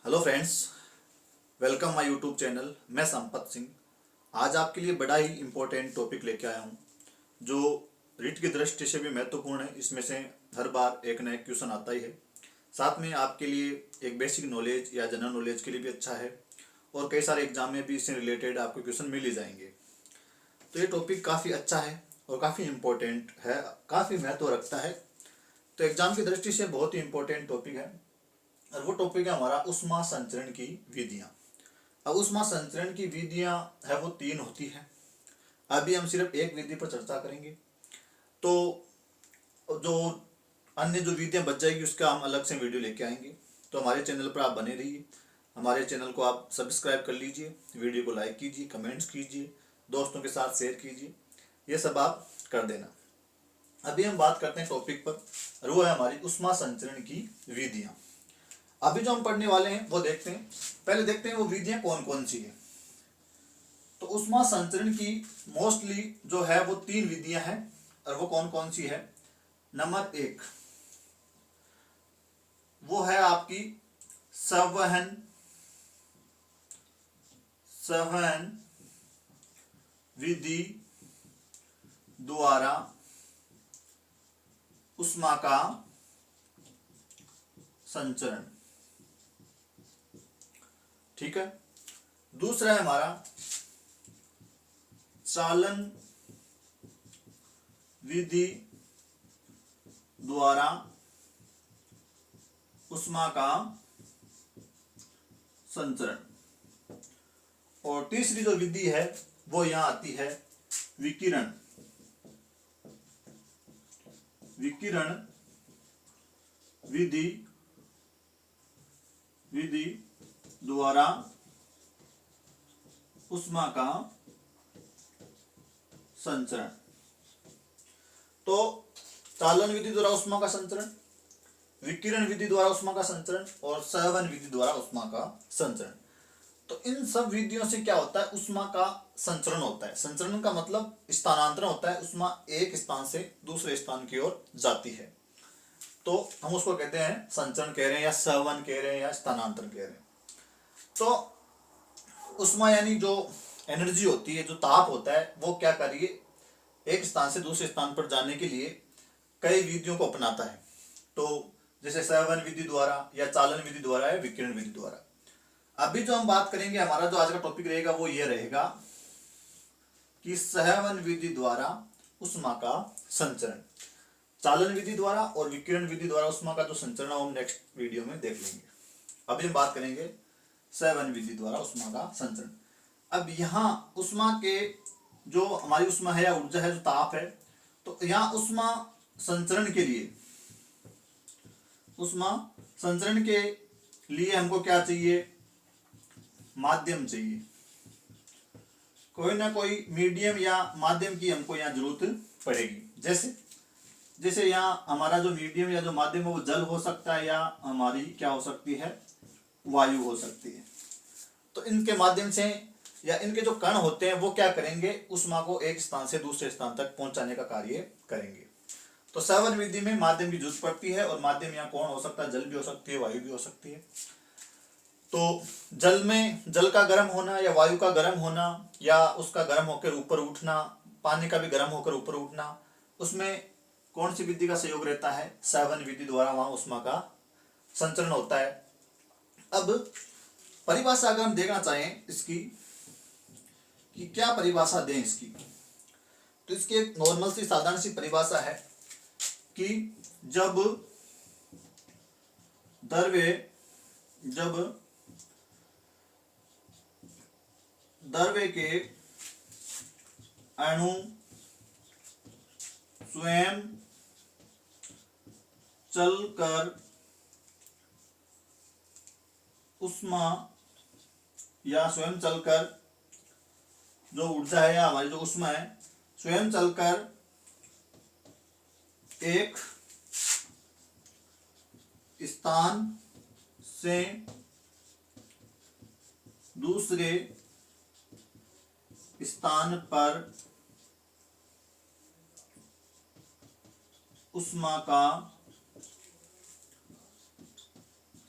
Hello friends, welcome my YouTube channel. मैं संपत सिंह आज आपके लिए बड़ा ही इम्पोर्टेंट टॉपिक लेके आया हूँ जो रीट की दृष्टि से भी महत्वपूर्ण है। इसमें से हर बार एक नया क्वेश्चन आता ही है। साथ में आपके लिए एक बेसिक नॉलेज या जनरल नॉलेज के लिए भी अच्छा है और कई सारे एग्जाम में भी इससे रिलेटेड आपको क्वेश्चन मिल ही जाएंगे। तो ये टॉपिक काफ़ी अच्छा है और काफ़ी इम्पोर्टेंट है, काफ़ी महत्व रखता है। तो एग्जाम की दृष्टि से बहुत ही इम्पोर्टेंट टॉपिक है और वो टॉपिक है हमारा ऊष्मा संचरण की विधियाँ। अब ऊष्मा संचरण की विधियाँ है वो 3 होती हैं। अभी हम सिर्फ एक विधि पर चर्चा करेंगे, तो जो अन्य जो विधियाँ बच जाएगी उसका हम अलग से वीडियो लेके आएंगे। तो हमारे चैनल पर आप बने रहिए, हमारे चैनल को आप सब्सक्राइब कर लीजिए, वीडियो को लाइक कीजिए, कमेंट्स कीजिए, दोस्तों के साथ शेयर कीजिए, ये सब आप कर देना। अभी हम बात करते हैं टॉपिक पर और वो है हमारी ऊष्मा संचरण की विधियाँ। अभी जो हम पढ़ने वाले हैं वो देखते हैं। पहले देखते हैं वो विधियाँ कौन कौन सी है। तो ऊष्मा संचरण की मोस्टली जो है वो 3 विधियां हैं और वो कौन कौन सी है। नंबर 1 वो है आपकी संवहन संवहन विधि द्वारा ऊष्मा का संचरण। ठीक है। दूसरा है हमारा चालन विधि द्वारा ऊष्मा का संचरण। और तीसरी जो विधि है वो यहां आती है विकिरण विकिरण विधि विधि द्वारा ऊष्मा का संचरण। तो चालन विधि द्वारा ऊष्मा का संचरण, विकिरण विधि द्वारा ऊष्मा का संचरण और संवहन विधि द्वारा ऊष्मा का संचरण। तो इन सब विधियों से क्या होता है, ऊष्मा का संचरण होता है। संचरण का मतलब स्थानांतरण होता है, ऊष्मा एक स्थान से दूसरे स्थान की ओर जाती है। तो हम उसको कहते हैं संचरण कह रहे हैं या संवहन कह रहे हैं या स्थानांतरण कह रहे हैं। तो ऊष्मा यानी जो एनर्जी होती है, जो ताप होता है, वो क्या करिए एक स्थान से दूसरे स्थान पर जाने के लिए कई विधियों को अपनाता है। तो जैसे संवहन विधि द्वारा या चालन विधि द्वारा या विकिरण विधि द्वारा। अभी जो हम बात करेंगे, हमारा जो आज का टॉपिक रहेगा वो ये रहेगा कि संवहन विधि द्वारा ऊष्मा का संचरण। चालन विधि द्वारा और विकिरण विधि द्वारा ऊष्मा का जो संचरण है हम नेक्स्ट वीडियो में देख लेंगे। अभी हम बात करेंगे संवहन विधि द्वारा ऊष्मा का संचरण। अब यहाँ ऊष्मा के जो हमारी ऊष्मा है या ऊर्जा है, जो ताप है, तो यहाँ ऊष्मा संचरण के लिए ऊष्मा संचरण के लिए हमको क्या चाहिए, माध्यम चाहिए। कोई ना कोई मीडियम या माध्यम की हमको यहाँ जरूरत पड़ेगी। जैसे जैसे यहाँ हमारा जो मीडियम या जो माध्यम है वो जल हो सकता है या हमारी क्या हो सकती है, वायु हो सकती है। तो इनके माध्यम से या इनके जो कण होते हैं वो क्या करेंगे, ऊष्मा को एक स्थान से दूसरे स्थान तक पहुंचाने का कार्य करेंगे। तो संवहन विधि में माध्यम की जरूरत पड़ती है और माध्यम यहाँ कौन हो सकता है, जल भी हो सकती है, वायु भी हो सकती है। तो जल में जल का गर्म होना या वायु का गर्म होना या उसका गर्म होकर ऊपर उठना, पानी का भी गर्म होकर ऊपर उठना, उसमें कौन सी विधि का सहयोग रहता है, संवहन विधि द्वारा वहां ऊष्मा का संचरण होता है। अब परिभाषा अगर हम देखना चाहें इसकी कि क्या परिभाषा दें इसकी, तो इसकी एक नॉर्मल सी साधारण सी परिभाषा है कि जब द्रव्य के अणु स्वयं चलकर ऊष्मा या स्वयं चलकर जो ऊर्जा है या हमारी जो ऊष्मा है स्वयं चलकर एक स्थान से दूसरे स्थान पर ऊष्मा का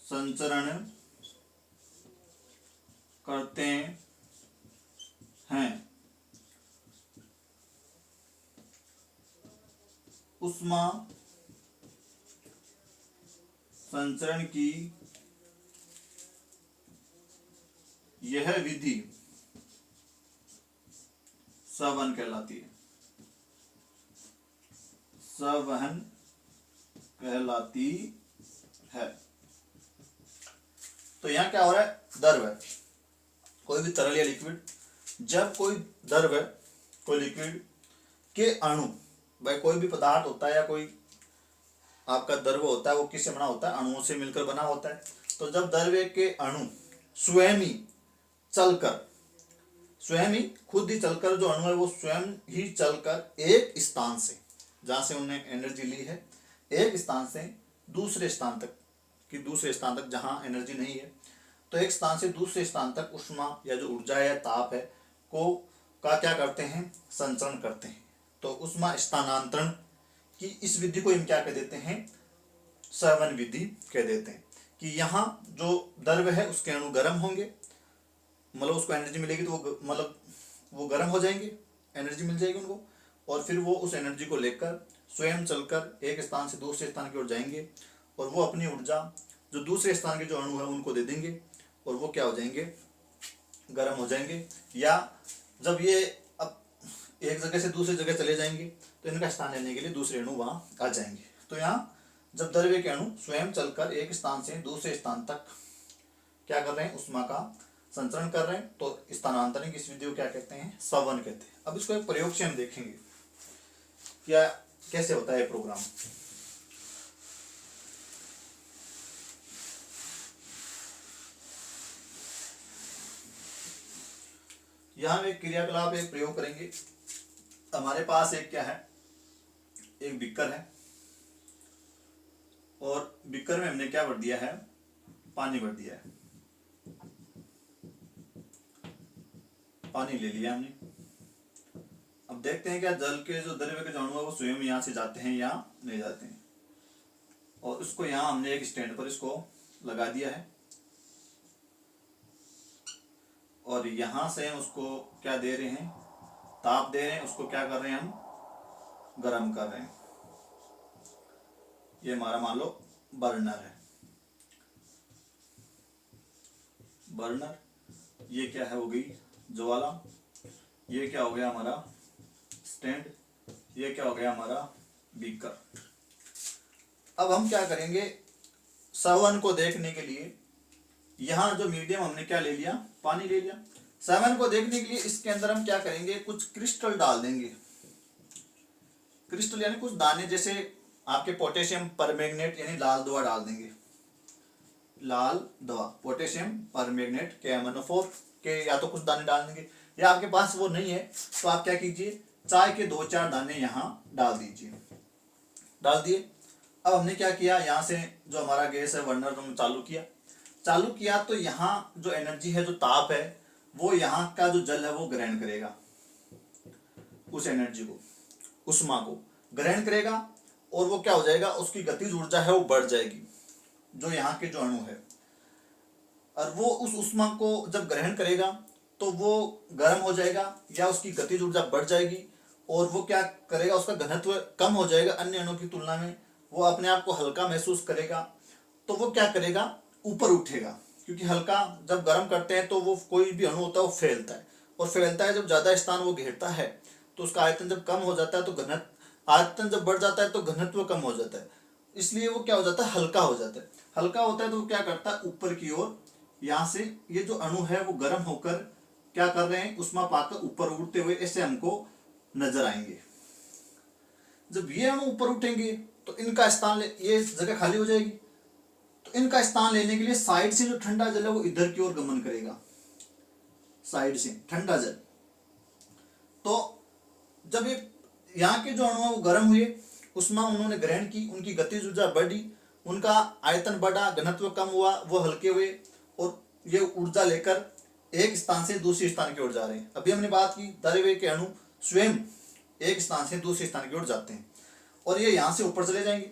संचरण करते हैं। ऊष्मा संचरण की यह विधि संवहन कहलाती है। संवहन कहलाती है। तो यहां क्या हो रहा है, द्रव है, कोई भी तरल या लिक्विड, जब कोई द्रव है, कोई लिक्विड के अणु, भाई कोई भी पदार्थ होता है या कोई आपका द्रव होता है, वो किससे बना होता है, अणुओं से मिलकर बना होता है। तो जब द्रव्य के अणु स्वयं ही चलकर, स्वयं ही खुद ही चलकर, जो अणु है वो स्वयं ही चलकर एक स्थान से, जहां से उन्होंने एनर्जी ली है, एक स्थान से दूसरे स्थान तक, कि दूसरे स्थान तक जहां एनर्जी नहीं है, तो एक स्थान से दूसरे स्थान तक ऊष्मा या जो ऊर्जा है, ताप है, को का क्या करते हैं, संचरण करते हैं। तो ऊष्मा स्थानांतरण की इस विधि को हम क्या कह देते हैं, संवहन विधि कह देते हैं। कि यहाँ जो द्रव्य है उसके अणु गर्म होंगे, मतलब उसको एनर्जी मिलेगी तो वो मतलब वो गर्म हो जाएंगे, एनर्जी मिल जाएगी उनको, और फिर वो उस एनर्जी को लेकर स्वयं चलकर एक स्थान से दूसरे स्थान की ओर जाएंगे, और वो अपनी ऊर्जा जो दूसरे स्थान के जो अणु है उनको दे देंगे, और वो क्या हो जाएंगे, गर्म हो जाएंगे। या जब ये अब एक जगह से दूसरी जगह चले जाएंगे तो इनका स्थान लेने के लिए दूसरे अणु वहां आ जाएंगे। तो यहाँ जब द्रव्य के अणु स्वयं चलकर एक स्थान से दूसरे स्थान तक क्या कर रहे हैं, ऊष्मा का संचरण कर रहे हैं, तो स्थानांतरण की इस विधि को क्या कहते हैं, संवहन कहते हैं। अब इसको एक प्रयोग से हम देखेंगे क्या कैसे होता है प्रोग्राम। यहां हम एक क्रियाकलाप, एक प्रयोग करेंगे। हमारे पास एक क्या है, एक बीकर है, और बीकर में हमने क्या भर दिया है, पानी भर दिया है, पानी ले लिया हमने। अब देखते हैं क्या जल के जो द्रव्य के जो अणु है वो स्वयं यहाँ से जाते हैं या नहीं जाते हैं, और उसको यहाँ हमने एक स्टैंड पर इसको लगा दिया है, और यहाँ से हम उसको क्या दे रहे हैं, ताप दे रहे हैं, उसको क्या कर रहे हैं, हम गर्म कर रहे हैं। ये हमारा मान लो बर्नर है, बर्नर। ये क्या है, हो गई ज्वाला। ये क्या हो गया हमारा स्टैंड। ये क्या हो गया हमारा बीकर। अब हम क्या करेंगे, संवहन को देखने के लिए यहाँ जो मीडियम हमने क्या ले लिया, पानी ले लिया। संवहन को देखने के लिए इसके अंदर हम क्या करेंगे, कुछ क्रिस्टल डाल देंगे। क्रिस्टल यानी कुछ दाने, जैसे आपके पोटेशियम परमैंगनेट यानी लाल दवा डाल देंगे, लाल दवा, पोटेशियम परमैंगनेट KMnO4 के या तो कुछ दाने डाल देंगे, या आपके पास वो नहीं है तो आप क्या कीजिए, चाय के 2-4 दाने यहाँ डाल दीजिए। डाल दिए। अब हमने क्या किया, यहाँ से जो हमारा गैस है बर्नर को चालू किया तो यहाँ जो एनर्जी है, जो ताप है, वो यहाँ का जो जल है वो ग्रहण करेगा, उस एनर्जी को, ऊष्मा को ग्रहण करेगा, और वो क्या हो जाएगा, उसकी गतिज ऊर्जा है वो बढ़ जाएगी, जो यहाँ के जो अणु है, और वो उस ऊष्मा को जब ग्रहण करेगा तो वो गर्म हो जाएगा या उसकी गतिज ऊर्जा बढ़ जाएगी, और वो क्या करेगा, उसका घनत्व कम हो जाएगा अन्य अणु की तुलना में, वो अपने आप को हल्का महसूस करेगा। तो वो क्या करेगा, ऊपर उठेगा, क्योंकि हल्का जब गर्म करते हैं तो वो कोई भी अणु होता है वो फैलता है, और फैलता है जब ज्यादा स्थान वो घेरता है तो उसका आयतन जब कम हो जाता है तो आयतन जब बढ़ जाता है तो घनत्व कम हो जाता है, इसलिए वो क्या हो जाता है, हल्का हो जाता है। हल्का होता है तो वो क्या करता है, ऊपर की ओर यहाँ से ये जो अणु है वो गर्म होकर क्या कर रहे हैं, ऊष्मा पाकर ऊपर उड़ते हुए ऐसे हमको नजर आएंगे। जब ये अणु ऊपर उठेंगे तो इनका स्थान ये जगह खाली हो जाएगी, तो इनका स्थान लेने के लिए साइड से जो ठंडा जल है वो इधर की ओर गमन करेगा, साइड से ठंडा जल। तो जब ये यहाँ के जो अणु है वो गर्म हुए, ऊष्मा उन्होंने ग्रहण की, उनकी गतिज ऊर्जा बढ़ी, उनका आयतन बढ़ा, घनत्व कम हुआ, वो हल्के हुए, और ये ऊर्जा लेकर एक स्थान से दूसरे स्थान की ओर जा रहे हैं। अभी हमने बात की द्रव्य के अणु स्वयं एक स्थान से दूसरे स्थान की ओर जाते हैं, और ये यहाँ से ऊपर चले जाएंगे।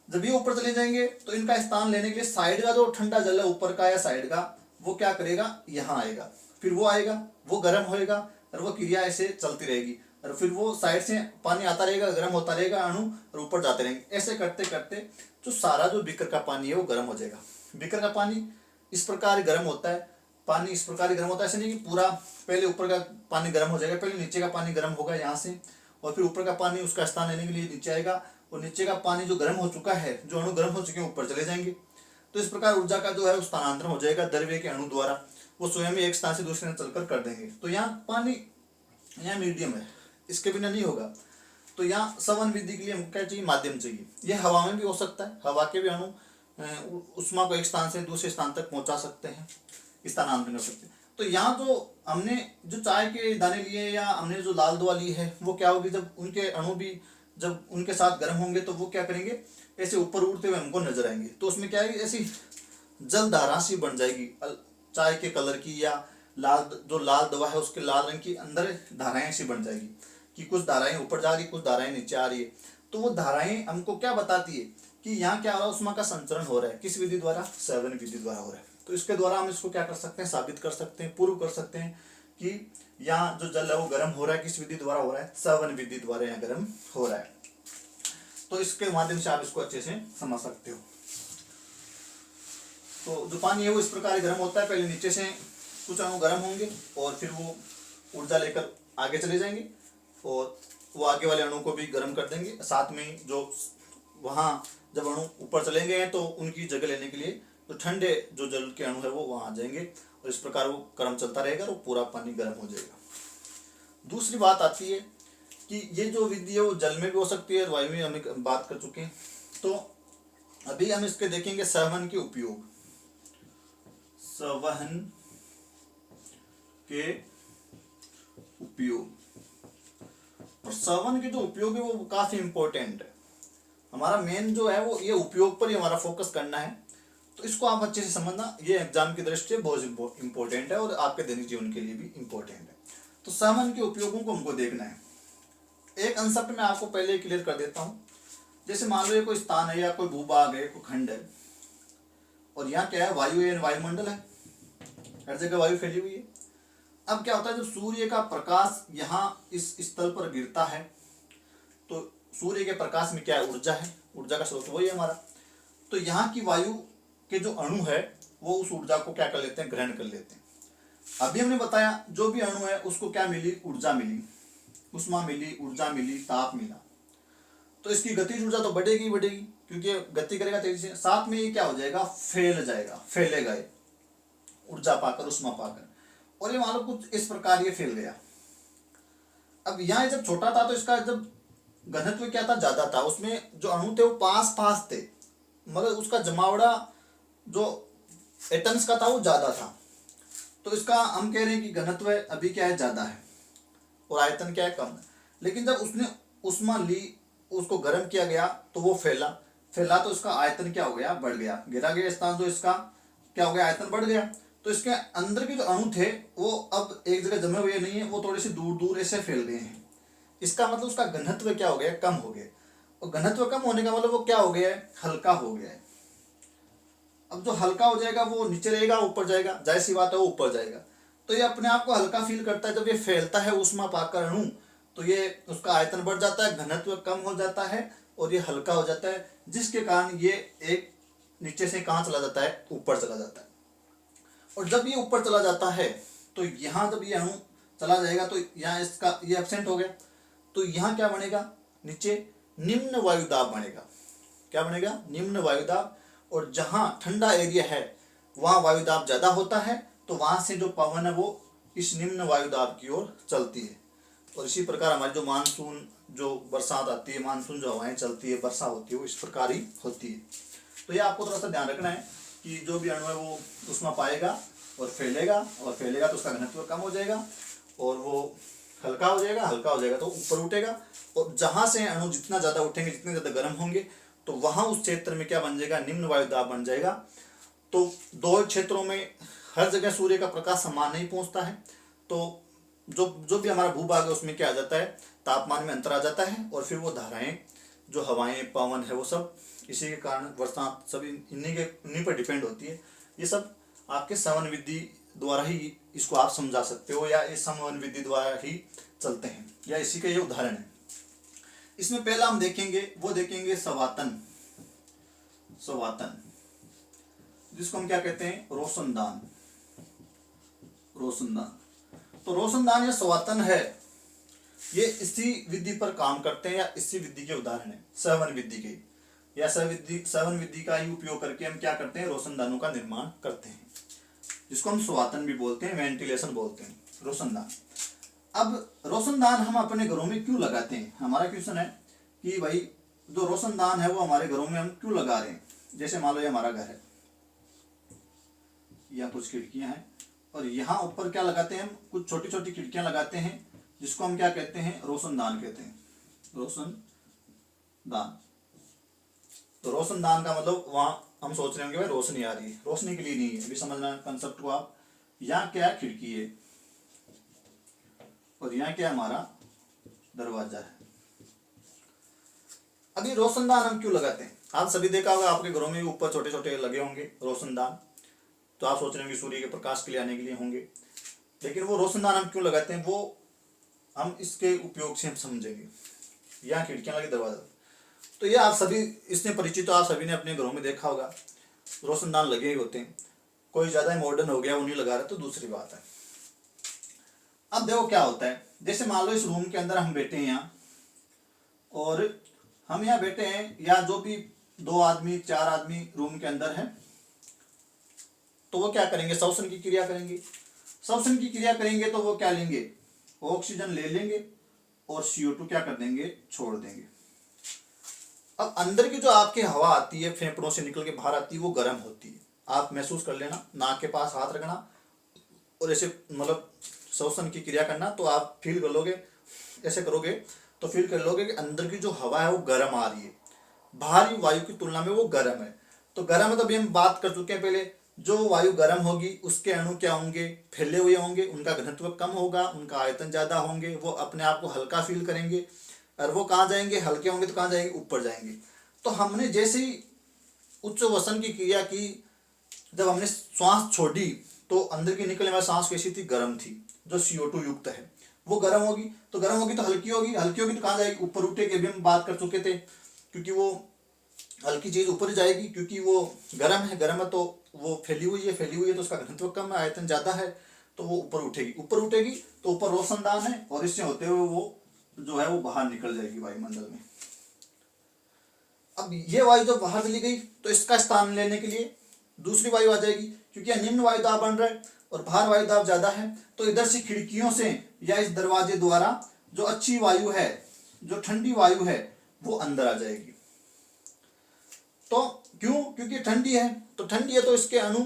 जब ये ऊपर चले जाएंगे तो इनका स्थान लेने के लिए साइड का जो ठंडा जल है ऊपर का या साइड का, वो क्या करेगा, यहाँ आएगा, फिर वो आएगा, वो गर्म होएगा, और वो क्रिया ऐसे चलती रहेगी, और फिर वो साइड से पानी आता रहेगा, गर्म होता रहेगा अणु, और ऊपर जाते रहेंगे। ऐसे करते करते जो सारा जो बीकर का पानी है वो गर्म हो जाएगा। बीकर का पानी इस प्रकार गर्म होता है, पानी इस प्रकार ही गर्म होता है, ऐसे नहीं कि पूरा पहले ऊपर का पानी गर्म हो जाएगा, पहले नीचे का पानी गर्म होगा यहाँ से, और फिर ऊपर का पानी उसका स्थान लेने के लिए नीचे आएगा, और नीचे का पानी जो गर्म हो चुका है, जो अणु गर्म हो चुके हैं, ऊपर चले जाएंगे। तो इस प्रकार ऊर्जा का जो है स्थानांतरण हो जाएगा द्रव्य के अणु द्वारा, वो स्वयं ही एक स्थान से दूसरे स्थान चलकर कर देंगे। तो यहाँ पानी यहाँ मीडियम है, इसके बिना नहीं होगा। तो यहाँ सवन विधि के लिए हमको क्या चाहिए, माध्यम चाहिए। यह हवा में भी हो सकता है, हवा के भी अणु उष्मा को एक स्थान से दूसरे स्थान तक पहुंचा सकते हैं, स्थानांतरण कर सकते हैं। तो यहाँ जो हमने जो चाय के दाने लिए या हमने जो लाल दवा ली है, वो क्या होगी, जब उनके अणु भी जब उनके साथ गर्म होंगे तो वो क्या करेंगे, ऐसे ऊपर उड़ते हुए हमको नजर आएंगे। तो उसमें क्या है, ऐसी जलधारा सी बन जाएगी चाय के कलर की, या लाल दवा है उसके लाल रंग की अंदर धाराएं सी बन जाएगी, कि कुछ धाराएं ऊपर जा रही, कुछ धाराएं नीचे आ रही है। तो वो धाराएं हमको क्या बताती है कि यहाँ क्या हो रहा है, उष्मा का संचरण हो रहा है। किस विधि द्वारा, सेवन विधि द्वारा हो रहा है। तो इसके द्वारा हम इसको क्या कर सकते हैं, साबित कर सकते हैं, प्रूव कर सकते हैं कि यहाँ जो जल है वो गर्म हो रहा है, किस विधि द्वारा हो रहा है, सेवन विधि द्वारा यहाँ गर्म हो रहा है। तो इसके माध्यम से आप इसको अच्छे से समझ सकते हो। तो जो पानी है वो इस प्रकार गर्म होता है, पहले नीचे से कुछ अणु गर्म होंगे, और फिर वो ऊर्जा लेकर आगे चले जाएंगे, और वो आगे वाले अणु को भी गर्म कर देंगे। साथ में जो वहाँ जब अणु ऊपर चलेंगे हैं तो उनकी जगह लेने के लिए तो ठंडे जो जल के अणु है वो वहाँ आ जाएंगे, और इस प्रकार वो क्रम चलता रहेगा, और पूरा पानी गर्म हो जाएगा। दूसरी बात आती है कि ये जो विधि है वो जल में भी हो सकती है, वायु में हम बात कर चुके हैं। तो अभी हम इसके देखेंगे संवहन के उपयोग। संवहन के उपयोग, और संवहन के जो उपयोग है वो काफी इंपॉर्टेंट है। हमारा मेन जो है वो ये उपयोग पर ही हमारा फोकस करना है। तो इसको आप अच्छे से समझना, ये एग्जाम की दृष्टि से बहुत इंपॉर्टेंट है, और आपके दैनिक जीवन के लिए भी इंपॉर्टेंट है। तो संवहन के उपयोगों को हमको देखना है। एक कंसेप्ट मैं आपको पहले क्लियर कर देता हूँ। जैसे मान लो ये कोई स्थान है, या कोई भूभाग है, कोई खंड है, और यहाँ क्या है, वायु है, वायुमंडल है, हर जगह वायु फैली हुई है। अब क्या होता है, जब सूर्य का प्रकाश यहाँ इस स्थल पर गिरता है, तो सूर्य के प्रकाश में क्या है, ऊर्जा है, ऊर्जा का स्रोत वही है हमारा। तो यहाँ की वायु के जो अणु है वो उस ऊर्जा को क्या कर लेते हैं, ग्रहण कर लेते हैं। अभी हमने बताया जो भी अणु है उसको क्या मिली, ऊर्जा मिली, उष्मा मिली, ऊर्जा मिली, ताप मिला। तो इसकी गतिज ऊर्जा तो बढ़ेगी बढ़ेगी, क्योंकि गति करेगा तेजी से। साथ में ये क्या हो जाएगा, फैल जाएगा, फैलेगा ये ऊर्जा पाकर, उष्मा पाकर, और ये मान लो कुछ इस प्रकार ये फैल गया। अब यहाँ जब छोटा था तो इसका जब घनत्व क्या था, ज्यादा था, उसमें जो अणु थे वो पास पास थे, मगर उसका जमावड़ा जो एटम्स का था वो ज्यादा था। तो इसका हम कह रहे हैं कि घनत्व अभी क्या है, ज्यादा है, और आयतन क्या है, कम है। लेकिन जब उसने उष्मा ली, उसको गर्म किया गया, तो वो फैला तो इसका आयतन क्या हो गया, बढ़ गया। गिरा गया स्थान जो इसका क्या हो गया, आयतन बढ़ गया। तो इसके अंदर के जो अणु थे वो अब एक जगह जमे हुए नहीं है, वो थोड़े से दूर दूर ऐसे फैल गए हैं। इसका मतलब उसका घनत्व क्या हो गया, कम हो गया। और घनत्व कम होने का मतलब वो क्या हो गया है, हल्का हो गया है। अब जो हल्का हो जाएगा वो नीचे रहेगा, ऊपर जाएगा, जाहिर सी बात है वो ऊपर जाएगा। तो ये अपने आप को हल्का फील करता है। जब ये फैलता है उष्मा पाकर अणु, तो ये उसका आयतन बढ़ जाता है, घनत्व कम हो जाता है, और ये हल्का हो जाता है, जिसके कारण ये एक नीचे से कहाँ चला जाता है, ऊपर चला जाता है। और जब ये ऊपर चला जाता है तो यहाँ जब ये अणु चला जाएगा तो यहाँ इसका ये एब्सेंट हो गया, तो यहाँ क्या बनेगा, नीचे निम्न वायुदाब बनेगा। क्या बनेगा, निम्न वायुदाब। और जहाँ ठंडा एरिया है वहाँ वायुदाब ज्यादा होता है, तो वहां से जो पवन है वो इस निम्न वायुदाब की ओर चलती है। और इसी प्रकार हमारी जो मानसून, जो बरसात आती है, मानसून जो हवाएं चलती है, वर्षा होती है, वो इस प्रकार ही होती है। तो ये आपको थोड़ा सा ध्यान रखना है कि जो भी अणु है वो उष्मा पाएगा और फैलेगा तो उसका घनत्व कम हो जाएगा, और वो हल्का हो जाएगा तो ऊपर उठेगा। और जहाँ से अणु जितना ज़्यादा उठेंगे, जितने ज़्यादा गर्म होंगे, तो वहाँ उस क्षेत्र में क्या बन जाएगा, निम्न वायुदाब बन जाएगा। तो दो क्षेत्रों में हर जगह सूर्य का प्रकाश समान नहीं पहुँचता है, तो जो भी हमारा भूभाग है उसमें क्या आ जाता है, तापमान में अंतर आ जाता है, और फिर वो धाराएं, जो हवाएं, पवन है, वो सब इसी के कारण बरसात सभी इन्हीं पर डिपेंड होती है। ये सब आपके समन विधि द्वारा ही इसको आप समझा सकते हो, या इस समन विधि द्वारा ही चलते हैं, या इसी का ये उदाहरण है। इसमें पहला हम देखेंगे, वो देखेंगे सवातन। सवातन जिसको हम क्या कहते हैं, रोशनदान। रोशनदान, तो रोशनदान या सवातन है, ये इसी विधि पर काम करते हैं, या इसी विधि के उदाहरण है, सेवन विधि के, या सेवन विधि का ही उपयोग करके हम क्या करते हैं, रोशनदानों का निर्माण करते हैं, जिसको हम सवातन भी बोलते हैं, वेंटिलेशन बोलते हैं, रोशनदान। अब रोशनदान हम अपने घरों में क्यों लगाते हैं, हमारा क्वेश्चन है कि भाई जो रोशनदान है वो हमारे घरों में हम क्यों लगा रहे हैं। जैसे मान लो ये हमारा घर है, या कुछ खिड़कियां हैं, और यहाँ ऊपर क्या लगाते हैं हम, कुछ छोटी छोटी खिड़कियां लगाते हैं, जिसको हम क्या कहते हैं, रोशनदान कहते हैं, रोशनदान। तो रोशनदान का मतलब वहां हम सोच रहे होंगे भाई रोशनी आ रही है, रोशनी के लिए नहीं है, अभी समझना कंसेप्ट को आप। यहाँ क्या है, खिड़की है, और यहाँ क्या हमारा दरवाजा है। अभी रोशनदान हम क्यों लगाते हैं, आप सभी देखा होगा आपके घरों में ऊपर छोटे छोटे लगे होंगे रोशनदान, तो आप सोच रहे होंगे सूर्य के प्रकाश के लिए आने के लिए होंगे, लेकिन वो रोशनदान हम क्यों लगाते हैं, वो हम इसके उपयोग से हम समझेंगे। यहाँ खिड़कियां लगी, दरवाजा, तो ये आप सभी इससे परिचित हो, आप सभी ने अपने घरों में देखा होगा रोशनदान लगे ही होते हैं। कोई ज्यादा मॉडर्न हो गया वो नहीं लगा रहा तो दूसरी बात है। अब देखो क्या होता है, जैसे मान लो इस रूम के अंदर हम बैठे हैं यहाँ, और हम यहाँ बैठे हैं, या जो भी 2 आदमी 4 आदमी रूम के अंदर है, तो वो क्या करेंगे, श्वसन की क्रिया करेंगे। श्वसन की क्रिया करेंगे तो वो क्या लेंगे, ऑक्सीजन ले लेंगे, और CO2 क्या कर देंगे, छोड़ देंगे। अब अंदर की जो आपकी हवा आती है, फेफड़ों से निकल के बाहर आती है, वो गर्म होती है। आप महसूस कर लेना, नाक के पास हाथ रखना और ऐसे मतलब श्वसन की क्रिया करना, तो आप फील कर लोगे, ऐसे करोगे तो फील कर लोगे कि अंदर की जो हवा है वो गर्म आ रही है, बाहरी वायु की तुलना में वो गर्म है। तो गर्म है तो अभी हम बात कर चुके हैं पहले, जो वायु गर्म होगी उसके अणु क्या होंगे, फैले हुए होंगे, उनका घनत्व कम होगा, उनका आयतन ज्यादा होंगे, वो अपने आप को हल्का फील करेंगे, और वो कहाँ जाएंगे, हल्के होंगे तो कहाँ जाएंगे, ऊपर जाएंगे। तो हमने जैसे ही उच्च वसन की क्रिया की, जब हमने श्वास छोड़ी तो अंदर की निकलने वाली सांस कैसी थी, गर्म थी, जो CO2 युक्त है, वो गर्म होगी, तो गर्म होगी तो हल्की होगी, हल्की होगी तो कहाँ जाएगी, ऊपर उठेगी। अभी हम बात कर चुके थे, क्योंकि वो हल्की चीज ऊपर जाएगी, क्योंकि वो गर्म है तो वो फैली हुई है तो उसका घनत्व कम है, आयतन ज्यादा है, तो वो ऊपर उठेगी तो ऊपर रोशनदान है, और इससे होते हुए वो जो है वो बाहर निकल जाएगी वायुमंडल में। अब ये वायु जब बाहर चली गई तो इसका स्थान लेने के लिए दूसरी वायु आ जाएगी, क्योंकि यहाँ निम्न वायु दाब बन रहा है और बाहर वायु दाब ज्यादा है, तो इधर से खिड़कियों से या इस दरवाजे द्वारा जो अच्छी वायु है, जो ठंडी वायु है, वो अंदर आ जाएगी। तो क्यों, क्योंकि ठंडी है, तो इसके अणु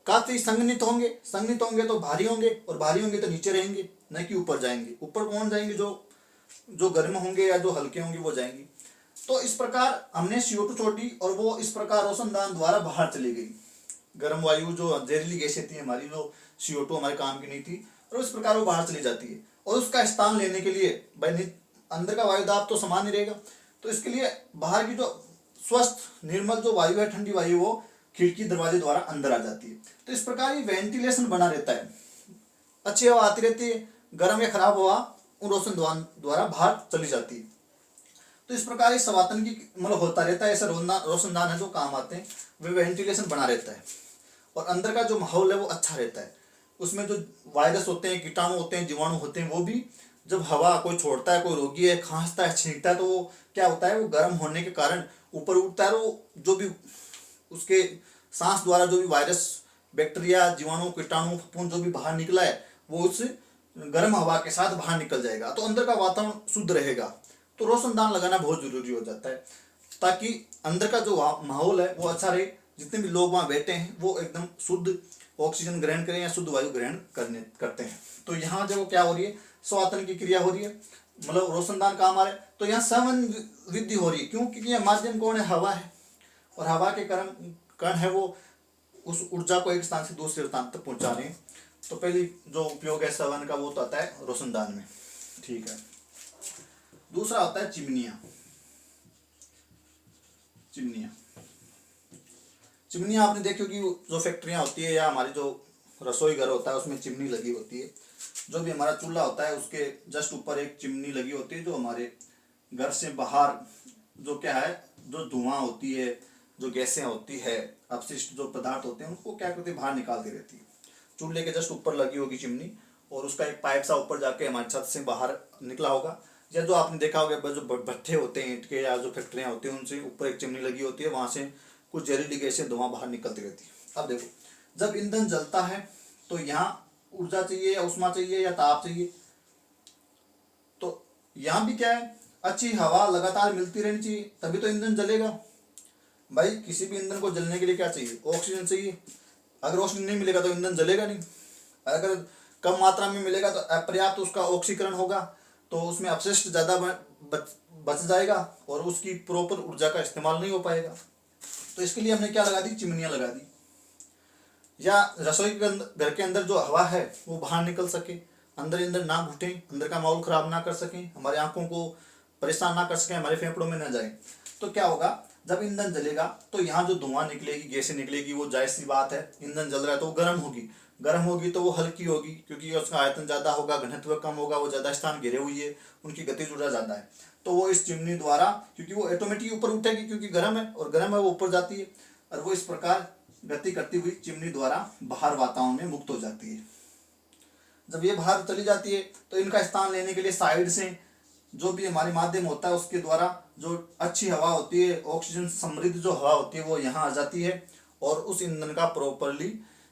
काफी संघनित होंगे तो भारी होंगे, और भारी होंगे तो नीचे रहेंगे, न कि ऊपर जाएंगे। ऊपर कौन जाएंगे, जो गर्म होंगे या जो हल्के होंगे वो जाएंगे। तो इस प्रकार हमने CO2 छोड़ी, और वो इस प्रकार रोशनदान द्वारा बाहर चली गई। गर्म वायु जो जहरीली गैसें थी हमारी, जो CO2 हमारे काम की नहीं थी, और इस प्रकार वो बाहर चली जाती है। और उसका स्थान लेने के लिए भाई अंदर का वायु दाब तो समान ही रहेगा, तो इसके लिए बाहर की जो स्वस्थ निर्मल जो वायु है, ठंडी वायु, वो खिड़की दरवाजे द्वारा अंदर आ जाती है। तो इस प्रकार ये वेंटिलेशन बना रहता है, अच्छी हवा आती रहती है, गर्म या खराब हवा उन रोशनदान द्वारा बाहर चली जाती है। तो इस प्रकार इस सवातन की मतलब होता रहता है। ऐसे रोशनदान है जो काम आते हैं, वे वेंटिलेशन बना रहता है, और अंदर का जो माहौल है वो अच्छा रहता है। उसमें जो वायरस होते हैं, कीटाणु होते हैं, जीवाणु होते हैं, वो भी जब हवा कोई छोड़ता है, कोई रोगी है, खांसता है, छींकता है, तो वो क्या होता है, वो गर्म होने के कारण ऊपर उठता है, वो जो भी उसके सांस द्वारा जो भी वायरस, बैक्टीरिया, जीवाणु, कीटाणु, फफूंद जो भी बाहर निकला है, वो उस गर्म हवा के साथ बाहर निकल जाएगा, तो अंदर का वातावरण शुद्ध रहेगा। तो रोशनदान लगाना बहुत जरूरी हो जाता है, ताकि अंदर का जो माहौल है वो अच्छा रहे, जितने भी लोग वहाँ बैठे हैं वो एकदम शुद्ध ऑक्सीजन ग्रहण करें या शुद्ध वायु ग्रहण करते हैं। तो यहाँ जो क्या हो रही है, स्वातन की क्रिया हो रही है, मतलब रोशनदान काम आ रहा है। तो यहाँ सवन वृद्धि हो रही है, क्यों, क्योंकि यह माध्यम कौन है, हवा है, और हवा के कण है वो उस ऊर्जा को एक स्थान से दूसरे स्थान तक पहुंचा रहे हैं। तो पहली जो उपयोग है सवन का, वो तो आता है रोशनदान में, ठीक है। दूसरा होता है चिमनियां। चिमनी आपने देखी होगी, जो फैक्ट्रियाँ होती है या हमारी जो रसोई घर होता है उसमें चिमनी लगी होती है। जो भी हमारा चूल्हा होता है उसके जस्ट ऊपर एक चिमनी लगी होती है, जो हमारे घर से बाहर जो क्या है, जो धुआं होती है, जो गैसें होती है, अपशिष्ट जो पदार्थ होते हैं उनको क्या करती है, बाहर निकालती रहती है। चूल्हे के जस्ट ऊपर लगी होगी चिमनी, और उसका एक पाइप सा ऊपर जाके हमारी छत से बाहर निकला होगा। या जो आपने देखा होगा, जो भट्ठे होते हैं ईंट के या जो फैक्ट्रियाँ होती हैं उनसे ऊपर एक चिमनी लगी होती है, वहाँ से कुछ जहरीली गैसें धुआं बाहर निकलती रहती है। अब देखो, जब ईंधन जलता है तो यहाँ ऊर्जा चाहिए या उष्मा चाहिए या ताप चाहिए। तो यहाँ भी क्या है, अच्छी हवा लगातार मिलती रहनी चाहिए, तभी तो ईंधन जलेगा। भाई किसी भी ईंधन को जलने के लिए क्या चाहिए, ऑक्सीजन चाहिए। अगर ऑक्सीजन नहीं मिलेगा तो ईंधन जलेगा नहीं। अगर कम मात्रा में मिलेगा तो अपर्याप्त उसका ऑक्सीकरण होगा, तो उसमें अपशिष्ट ज़्यादा बच जाएगा और उसकी प्रॉपर ऊर्जा का इस्तेमाल नहीं हो पाएगा। तो इसके लिए हमने क्या लगा दी, चिमनियाँ लगा दी। या रसोई के घर के अंदर जो हवा है वो बाहर निकल सके, अंदर अंदर ना घुटे, अंदर का माहौल खराब ना कर सकें, हमारी आंखों को परेशान ना कर सकें, हमारे फेफड़ों में ना जाए। तो क्या होगा, जब ईंधन जलेगा तो यहाँ जो धुआं निकलेगी, गैसें निकलेगी, वो जाहिर सी बात है, ईंधन जल रहा है तो वो गर्म होगी। गर्म होगी तो वो हल्की होगी, क्योंकि उसका आयतन ज़्यादा होगा, घनत्व कम होगा, वो ज़्यादा स्थान घेरे हुई है, उनकी गतिज ऊर्जा ज़्यादा है। तो वो इस चिमनी द्वारा, क्योंकि वो ऑटोमेटिक ऊपर उठेगी, क्योंकि गर्म है और गर्म है वो ऊपर जाती है, और वो इस प्रकार गति करती हुई चिमनी द्वारा बाहर वातावरण में मुक्त हो जाती है। जब ये बाहर चली जाती है तो इनका स्थान लेने के लिए साइड से जो भी हमारे माध्यम होता है उसके द्वारा जो अच्छी हवा होती है, ऑक्सीजन समृद्ध जो हवा होती है, वो यहाँ आ जाती है और उस ईंधन का प्रॉपरली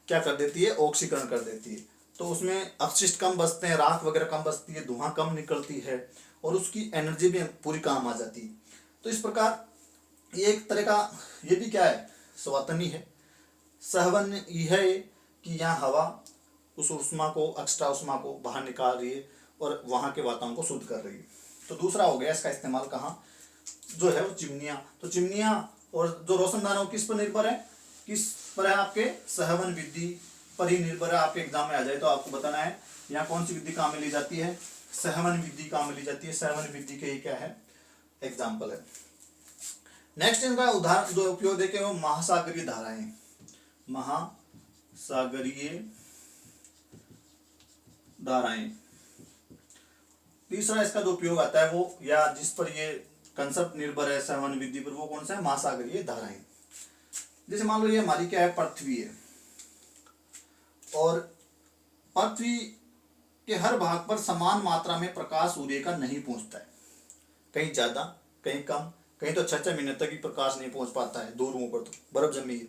क्या कर देती है, ऑक्सीकरण कर देती है। तो उसमें अपशिष्ट कम बचते हैं, राख वगैरह कम बचती है, धुआं कम निकलती है और उसकी एनर्जी भी पूरी काम आ जाती है। तो इस प्रकार ये एक तरह का, ये भी क्या है, सवातनी है, सहवन यह है कि यहाँ हवा उस उष्मा को, एक्स्ट्रा उष्मा को बाहर निकाल रही है और वहाँ के वातावरण को शुद्ध कर रही है। तो दूसरा हो गया इसका इस्तेमाल कहाँ, जो है वो चिमनियाँ। तो चिमनियाँ और जो रोशनदान है वो किस पर निर्भर है, किस पर है, आपके सहवन विधि पर ही निर्भर है। आपके एग्जाम में आ जाए तो आपको बताना है यहाँ कौन सी विधि काम में ली जाती है, सहवन विधि काम में ली जाती है। सहवन विधि के ही क्या है, एग्जाम्पल है। नेक्स्ट इनका उदाहरण जो उपयोग देखे वो महासागरीय धाराएं, महासागरीय धाराएं। तीसरा इसका जो उपयोग आता है वो, या जिस पर ये कंसेप्ट निर्भर है सहवन विधि पर, वो कौन सा है, महासागरीय धाराएं। जैसे मान लो ये हमारी क्या है, पृथ्वी है, और पृथ्वी के हर भाग पर समान मात्रा में प्रकाश सूर्य का नहीं पहुंचता है, कहीं ज्यादा कहीं कम, कहीं तो 6-6 महीने तक ही प्रकाश नहीं पहुंच पाता है, दूरों पर तो बर्फ जमी है,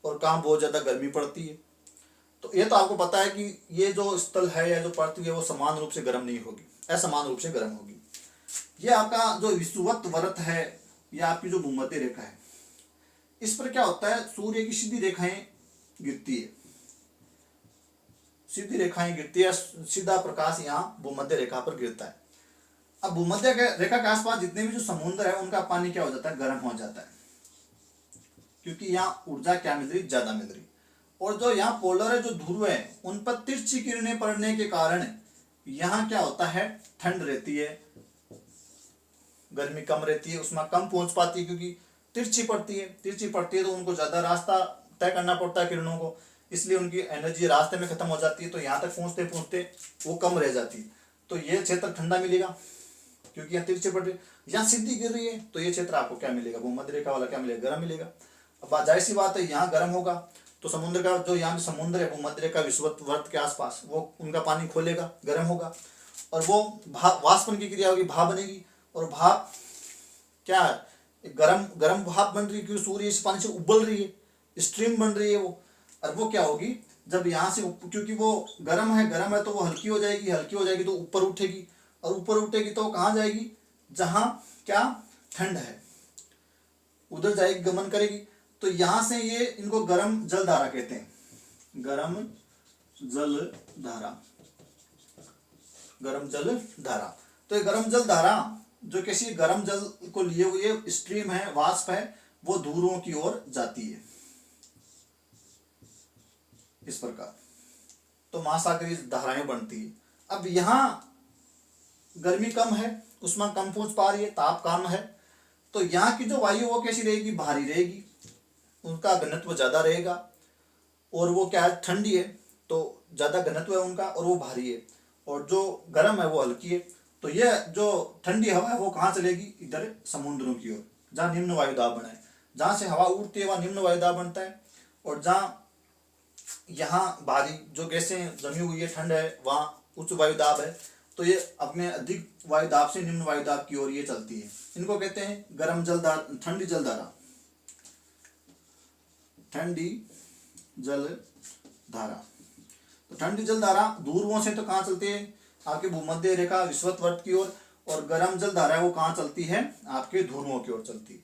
और कहाँ बहुत ज्यादा गर्मी पड़ती है। तो ये तो आपको पता है कि ये जो स्थल है या जो पृथ्वी है वो समान रूप से गर्म नहीं होगी, असमान रूप से गर्म होगी। ये आपका जो विषुवत वृत्त है या आपकी जो भूमध्य रेखा है, इस पर क्या होता है, सूर्य की सीधी रेखाएं गिरती है, सीधी रेखाएं गिरती है, सीधा प्रकाश यहाँ भूमध्य रेखा पर गिरता है। अब भूमध्य रेखा के आसपास जितने भी जो समुद्र है उनका पानी क्या हो जाता है, गर्म हो जाता है, क्योंकि यहाँ ऊर्जा क्या मिल रही, ज्यादा मिल रही। और जो यहाँ पोलर है, जो ध्रुव है, उन पर तिरछी किरणें पड़ने के कारण यहाँ क्या होता है, ठंड रहती है, गर्मी कम रहती है, उसमें कम पहुंच पाती है, क्योंकि तिरछी पड़ती है। तिरछी पड़ती है तो उनको ज्यादा रास्ता तय करना पड़ता है किरणों को, इसलिए उनकी एनर्जी रास्ते में खत्म हो जाती है, तो यहाँ तक पहुंचते पहुंचते वो कम रह जाती है। तो ये क्षेत्र ठंडा मिलेगा, क्योंकि यहाँ तिरछी पड़ रही है। यहाँ सीधी गिर रही है तो ये क्षेत्र आपको क्या मिलेगा, भूमध्य रेखा वाला क्या मिलेगा, गर्म मिलेगा। अब जाहिर सी बात है यहाँ गर्म होगा तो समुद्र का जो यहाँ समुद्र है भूमध्य रेखा विषुवत वृत्त के आसपास, वो उनका पानी खोलेगा, गर्म होगा, और वो वाष्पन की क्रिया होगी, भाप बनेगी, और भाप क्या है, गर्म गर्म भाप बन रही है, क्योंकि सूर्य इस पानी से उबल रही है, स्ट्रीम बन रही है वो। और वो क्या होगी, जब यहाँ से, क्योंकि वो गर्म है तो वो हल्की हो जाएगी, हल्की हो जाएगी तो ऊपर उठेगी, और ऊपर उठेगी तो कहाँ जाएगी, जहाँ क्या ठंड है उधर जाएगी, गमन करेगी। तो यहाँ से ये इनको गर्म जल धारा कहते हैं, गर्म जल धारा, गर्म जल धारा। तो ये गर्म जल धारा जो किसी गर्म जल को लिए हुए स्ट्रीम है, वाष्प है, वो ध्रुवों की ओर जाती है, इस प्रकार। तो महासागरीय धाराएं बनती है। अब यहाँ गर्मी कम है, उष्मा कम पहुंच पा रही है, ताप कम है, तो यहाँ की जो वायु वो कैसी रहेगी, भारी रहेगी, उनका घनत्व ज़्यादा रहेगा, और वो क्या है, ठंडी है तो ज़्यादा घनत्व है उनका और वो भारी है, और जो गर्म है वो हल्की है। तो ये जो ठंडी हवा है वो कहाँ चलेगी, इधर समुद्रों की ओर, जहाँ निम्न वायुदाब बना है। जहाँ से हवा उड़ती है वहाँ निम्न वायुदाब बनता है, और जहाँ यहाँ भारी जो गैसें जमी हुई है, ठंड है, वहाँ उच्च वायुदाब है। तो ये अपने अधिक वायुदाब से निम्न वायुदाब की ओर ये चलती है। इनको कहते हैं गर्म जलधारा, ठंडी जलधारा, ठंडी जल धारा। तो ठंडी जल धारा ध्रुवों से तो कहाँ चलती है, आपके भूमध्य रेखा विषुवत की ओर, और गर्म जल धारा है वो कहाँ चलती है, आपके ध्रुवों की ओर चलती है।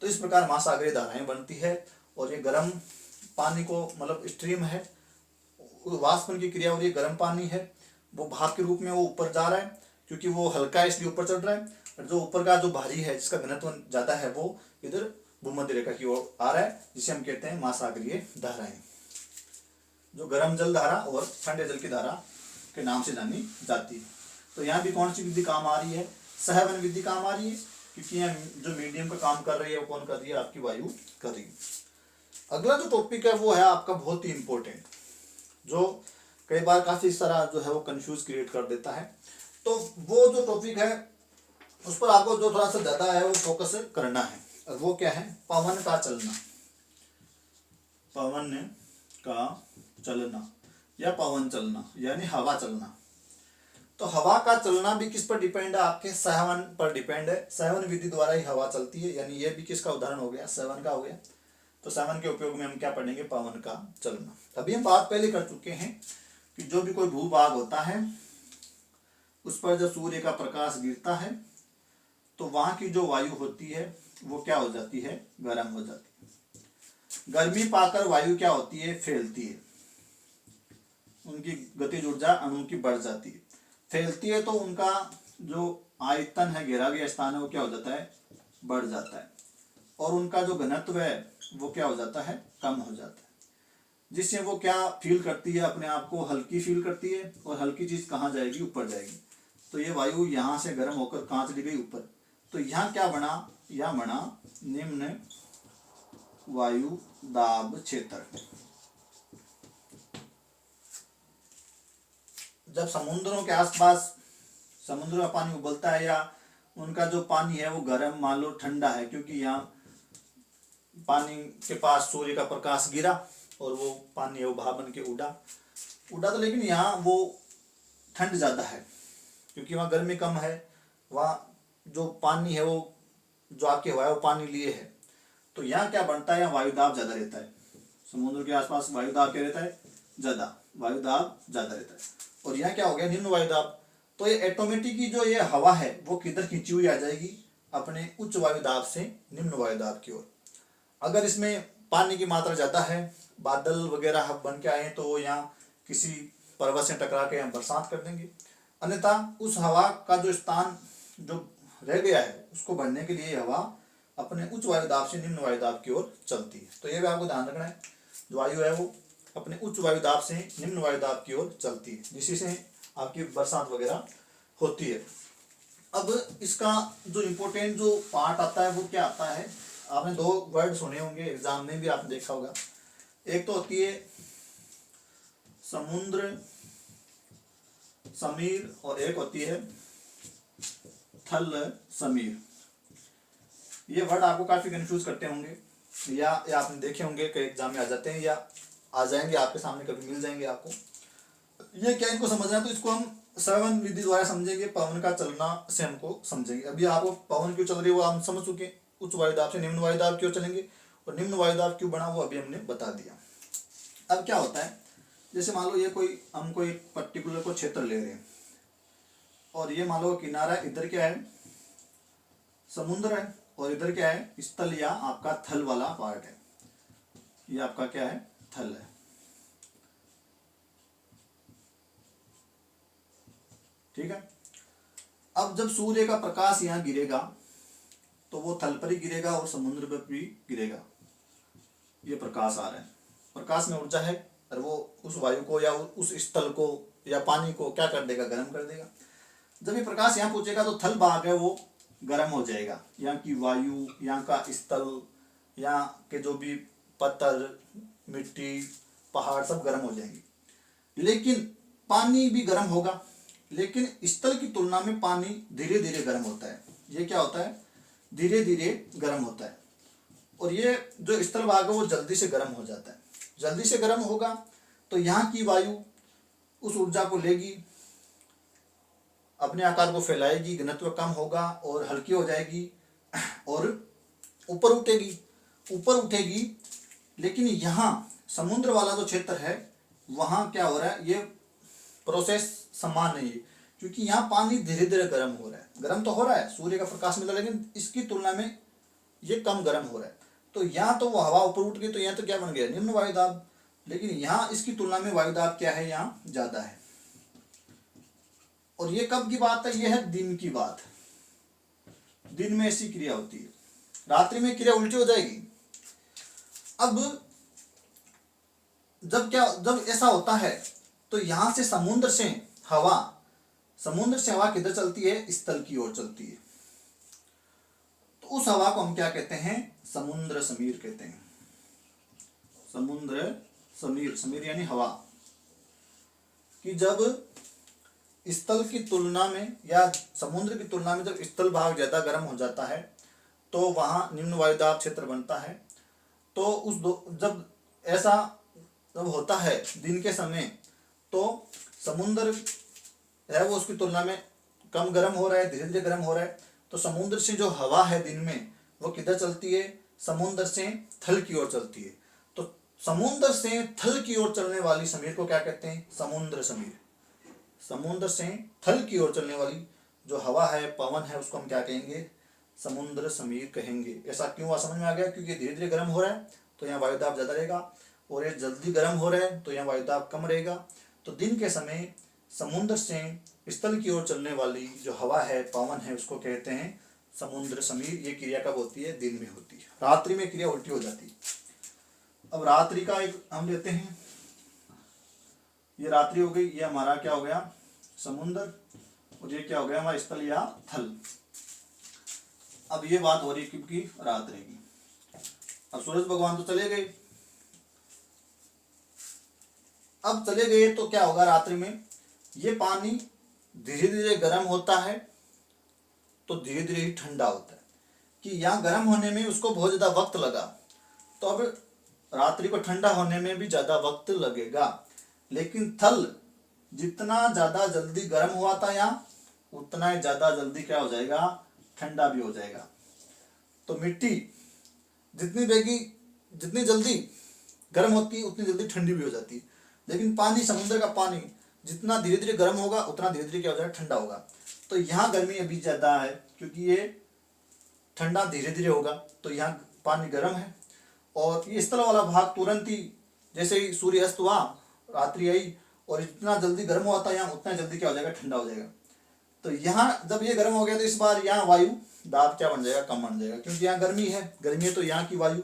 तो इस प्रकार महासागरीय धाराएं बनती है, और ये गर्म पानी को मतलब स्ट्रीम है, वाष्पन की क्रिया हो रही है, गर्म पानी है वो भाप के रूप में वो ऊपर जा रहा है, क्योंकि वो हल्का है इसलिए ऊपर चढ़ रहा है, और जो ऊपर का जो भारी है जिसका घनत्व ज्यादा है वो इधर भूमध्य रेखा की ओर आ रहा है, जिसे हम कहते हैं महासागरीय धाराएं, जो गर्म जल धारा और ठंडे जल की धारा के नाम से जानी जाती है। तो यहाँ भी कौन सी विधि काम आ रही है, सहवन विधि काम आ रही है, क्योंकि यहाँ जो मीडियम का काम कर रही है वो कौन कर रही है, आपकी वायु कर रही है। अगला जो टॉपिक है वो है आपका बहुत ही इंपॉर्टेंट, जो कई बार काफी सारा जो है वो कंफ्यूज क्रिएट कर देता है। तो वो जो टॉपिक है उस पर आपको जो थोड़ा सा ज्यादा है वो फोकस करना है, और वो क्या है, पवन का चलना, पवन का चलना या पवन चलना यानी हवा चलना। तो हवा का चलना भी किस पर डिपेंड है, आपके सहवन पर डिपेंड है। सहवन विधि द्वारा ही हवा चलती है, यानी ये भी किसका उदाहरण हो गया, सहवन का हो गया। तो सहवन के उपयोग में हम क्या पढ़ेंगे, पवन का चलना। अभी हम बात पहले कर चुके हैं कि जो भी कोई भूभाग होता है उस पर जब सूर्य का प्रकाश गिरता है तो वहां की जो वायु होती है वो क्या हो जाती है, गर्म हो जाती है। गर्मी पाकर वायु क्या होती है, फैलती है, उनकी गतिज ऊर्जा अणु की बढ़ जाती है। फैलती है तो उनका जो आयतन है, घेरा गया स्थान है वो क्या हो जाता है, बढ़ जाता है, और उनका जो घनत्व है वो क्या हो जाता है, कम हो जाता है, जिससे वो क्या फील करती है, अपने आप को हल्की फील करती है, और हल्की चीज कहाँ जाएगी, ऊपर जाएगी। तो ये वायु यहाँ से गर्म होकर कहाँ चली गई, ऊपर। तो यहाँ क्या बना, यह बना निम्न वायु दाब क्षेत्र। जब समुद्रों के आसपास, समुद्र में पानी उबलता है या उनका जो पानी है वो गर्म, मान लो ठंडा है, क्योंकि यहाँ पानी के पास सूर्य का प्रकाश गिरा और वो पानी है वो भाप बन के उड़ा तो, लेकिन यहाँ वो ठंड ज्यादा है क्योंकि वहाँ गर्मी कम है, वहाँ जो पानी है वो जो आपकी हवा है वो पानी लिए है। तो यहाँ क्या बनता है, यहाँ वायुदाब ज्यादा रहता है, समुद्र के आसपास वायुदाब क्या रहता है, ज्यादा, वायुदाब ज्यादा रहता है। और यहाँ क्या हो गया, निम्न वायुदाब। तो ये ऑटोमेटिकली जो ये हवा है वो किधर खींची हुई आ जाएगी, अपने उच्च वायुदाब से निम्न वायुदाब की ओर। अगर इसमें पानी की मात्रा ज्यादा है, बादल वगैरह बन के आए तो वो यहाँ किसी पर्वत से टकरा के यहाँ बरसात कर देंगे। अन्यथा उस हवा का जो स्थान जो रह गया है उसको बढ़ने के लिए हवा अपने उच्च वायुदाब से निम्न वायुदाब की ओर चलती है। तो ये भी आपको ध्यान रखना है, जो वायु है वो अपने उच्च वायुदाब से निम्न वायुदाब की ओर चलती है, जिससे से आपकी बरसात वगैरह होती है। अब इसका जो इम्पोर्टेंट जो पार्ट आता है वो क्या आता है, आपने दो वर्ड सुने होंगे, एग्जाम में भी आपने देखा होगा। एक तो होती है समुद्र समीर और एक होती है थल समीर। ये वर्ड आपको काफी कंफ्यूज करते होंगे, या आपने देखे होंगे कई एग्जाम में आ जाते हैं या आ जाएंगे आपके सामने, कभी मिल जाएंगे आपको। ये क्या, इनको समझना है तो इसको हम श्रवण विधि द्वारा समझेंगे, पवन का चलना से हमको समझेंगे। अभी आपको पवन क्यों चल रही है वो हम समझ चुके, उच्च वायुदाब से निम्न वायुदाब क्यों चलेंगे और निम्न वायुदाब क्यों बना वो अभी हमने बता दिया। अब क्या होता है, जैसे मान लो ये कोई हम कोई पर्टिकुलर को क्षेत्र ले रहे हैं और ये मान लो किनारा, इधर क्या है समुद्र है और इधर क्या है स्थल या आपका थल वाला पार्ट है, ये आपका क्या है थल है, ठीक है। अब जब सूर्य का प्रकाश यहाँ गिरेगा तो वो थल पर ही गिरेगा और समुद्र पर भी गिरेगा। ये प्रकाश आ रहा है, प्रकाश में ऊर्जा है और वो उस वायु को या उस स्थल को या पानी को क्या कर देगा, गर्म कर देगा। जब ये प्रकाश यहाँ पहुंचेगा तो थल भाग है वो गर्म हो जाएगा, यहाँ की वायु, यहाँ का स्थल, यहाँ के जो भी पत्थर, मिट्टी, पहाड़ सब गर्म हो जाएंगे। लेकिन पानी भी गर्म होगा, लेकिन स्थल की तुलना में पानी धीरे धीरे गर्म होता है। ये क्या होता है? धीरे धीरे गर्म होता है। और ये जो स्थल भाग है वो जल्दी से गर्म हो जाता है। जल्दी से गर्म होगा तो यहाँ की वायु उस ऊर्जा को लेगी, अपने आकार को फैलाएगी, घनत्व कम होगा और हल्की हो जाएगी और ऊपर उठेगी। ऊपर उठेगी, लेकिन यहाँ समुद्र वाला जो क्षेत्र है वहाँ क्या हो रहा है? ये प्रोसेस समान नहीं है, क्योंकि यहाँ पानी धीरे धीरे गर्म हो रहा है। गर्म तो हो रहा है, सूर्य का प्रकाश मिल रहा है, लेकिन इसकी तुलना में ये कम गर्म हो रहा है। तो यहाँ तो वो हवा ऊपर उठ गई, तो यहाँ तो क्या बन गया? निम्न वायुदाब। लेकिन यहाँ इसकी तुलना में वायुदाब क्या है? यहाँ ज्यादा है। और ये कब की बात है? ये है दिन की बात। दिन में ऐसी क्रिया होती है, रात्रि में क्रिया उल्टी हो जाएगी। अब जब ऐसा होता है तो यहां से समुद्र से हवा किधर चलती है? स्थल की ओर चलती है। तो उस हवा को हम क्या कहते हैं? समुद्र समीर कहते हैं। समुद्र समीर, समीर यानी हवा। कि जब स्थल की तुलना में या समुद्र की तुलना में जब स्थल भाग ज्यादा गर्म हो जाता है तो वहां निम्न वायुदाब क्षेत्र बनता है। तो जब ऐसा जब होता है दिन के समय, तो समुद्र है वो उसकी तुलना में कम गर्म हो रहा है, धीरे धीरे गर्म हो रहा है। तो समुद्र से जो हवा है दिन में वो किधर चलती है? समुद्र से थल की ओर चलती है। तो समुद्र से थल की ओर चलने वाली समीर को क्या कहते हैं? समुद्र समीर। समुद्र से थल की ओर चलने वाली जो हवा है, पवन है, उसको हम क्या कहेंगे? समुद्र समीर कहेंगे। ऐसा क्यों हुआ? समझ में आ गया? क्योंकि धीरे धीरे गर्म हो रहा है तो यहाँ वायुदाब ज्यादा रहेगा, और ये जल्दी गर्म हो रहा है तो यहाँ वायुदाब कम रहेगा। तो दिन के समय समुद्र से स्थल की ओर चलने वाली जो हवा है, पवन है, उसको कहते हैं समुद्र समीर। ये क्रिया कब होती है? दिन में होती है। रात्रि में क्रिया उल्टी हो जाती है। अब रात्रि का एक हम लेते हैं, ये रात्रि हो गई, ये हमारा क्या हो गया? समुद्र। और ये क्या हो गया? हमारा स्थल या थल। अब ये बात हो रही है क्योंकि रात्रि की। अब सूरज भगवान तो चले गए। अब चले गए तो क्या होगा? रात्रि में ये पानी धीरे धीरे गर्म होता है तो धीरे धीरे ही ठंडा होता है। कि यहाँ गर्म होने में उसको बहुत ज्यादा वक्त लगा, तो अब रात्रि को ठंडा होने में भी ज्यादा वक्त लगेगा। लेकिन थल जितना ज्यादा जल्दी गर्म हुआ था यहाँ, उतना ही ज्यादा जल्दी क्या हो जाएगा? ठंडा भी हो जाएगा। तो मिट्टी जितनी जल्दी गर्म होती है उतनी जल्दी ठंडी भी हो जाती है। लेकिन पानी, समुद्र का पानी जितना धीरे धीरे गर्म होगा उतना धीरे धीरे क्या हो जाएगा? ठंडा होगा। तो यहाँ गर्मी अभी ज्यादा है क्योंकि ये ठंडा धीरे धीरे होगा, तो यहाँ पानी गर्म है। और ये स्थल वाला भाग तुरंत ही, जैसे ही सूर्य अस्त हुआ, रात्रि आई और जितना जल्दी गर्म हुआ था यहाँ, उतना जल्दी क्या हो जाएगा? ठंडा हो जाएगा। तो यहाँ जब ये गर्म हो गया तो इस बार यहाँ वायु दाब क्या बन जाएगा? कम बन जाएगा, क्योंकि यहाँ गर्मी है। गर्मी है तो यहाँ की वायु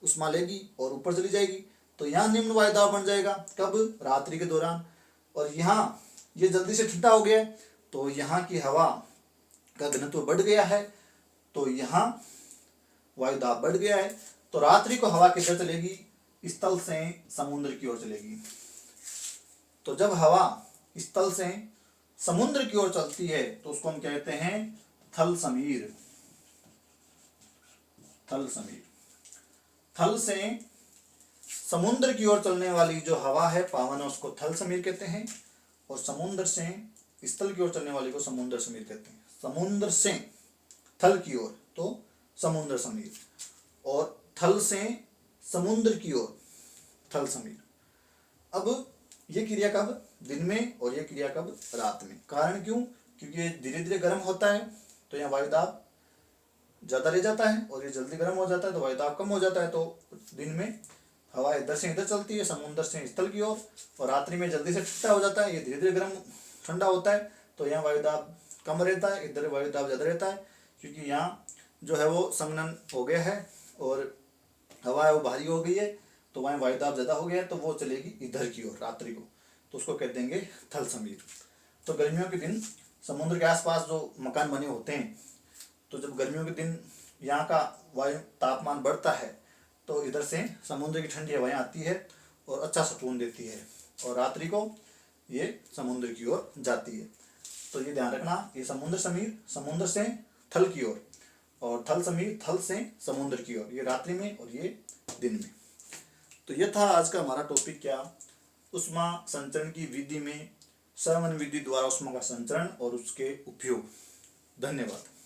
उष्मा लेगी और ऊपर चली जाएगी, तो यहाँ निम्न वायु दाब बन जाएगा। कब? रात्रि के दौरान। और यहाँ ये जल्दी से ठंडा हो गया तो यहाँ की हवा का घनत्व बढ़ गया है, तो यहाँ वायु दाब बढ़ गया है। तो रात्रि को हवा किधर चलेगी? स्थल से समुद्र की ओर चलेगी। तो जब हवा स्थल से समुद्र की ओर चलती है तो उसको हम कहते हैं थल समीर। थल समीर। थल से समुद्र की ओर चलने वाली जो हवा है, पवन है, उसको थल समीर कहते हैं। और समुद्र से स्थल की ओर चलने वाली को समुद्र समीर कहते हैं। समुद्र से थल की ओर तो समुद्र समीर, और थल से समुद्र की ओर थल समीर। अब ये क्रिया कब? दिन में, और ये क्रिया कब? रात में। कारण क्यों? क्योंकि ये धीरे धीरे गर्म होता है तो यहाँ वायुदाब ज्यादा रह जाता है, और ये जल्दी गर्म हो जाता है तो वायुदाब कम हो जाता है। तो दिन में हवा इधर से इधर चलती है, समुद्र से स्थल की ओर, और रात्रि में जल्दी से ठंडा हो जाता है, ये धीरे धीरे गर्म ठंडा होता है, तो यहाँ वायुदाब कम रहता है, इधर वायुदाब ज्यादा रहता है। क्योंकि यहाँ जो है वो संघनन हो गया है और हवा है वो भारी हो गई है, तो वहाँ वायुदाब ज्यादा हो गया है, तो वो चलेगी इधर की ओर रात्रि को, तो उसको कह देंगे थल समीर। तो गर्मियों के दिन समुद्र के आसपास जो मकान बने होते हैं, तो जब गर्मियों के दिन यहाँ का वायु तापमान बढ़ता है तो इधर से समुद्र की ठंडी हवाएं आती है और अच्छा सुकून देती है, और रात्रि को ये समुद्र की ओर जाती है। तो ये ध्यान रखना, ये समुद्र समीर समुद्र से थल की ओर, और थल समीर थल से समुद्र की ओर, ये रात्रि में और ये दिन में। तो ये था आज का हमारा टॉपिक, क्या ऊष्मा संचरण की विधि में श्रवण विधि द्वारा ऊष्मा का संचरण और उसके उपयोग। धन्यवाद।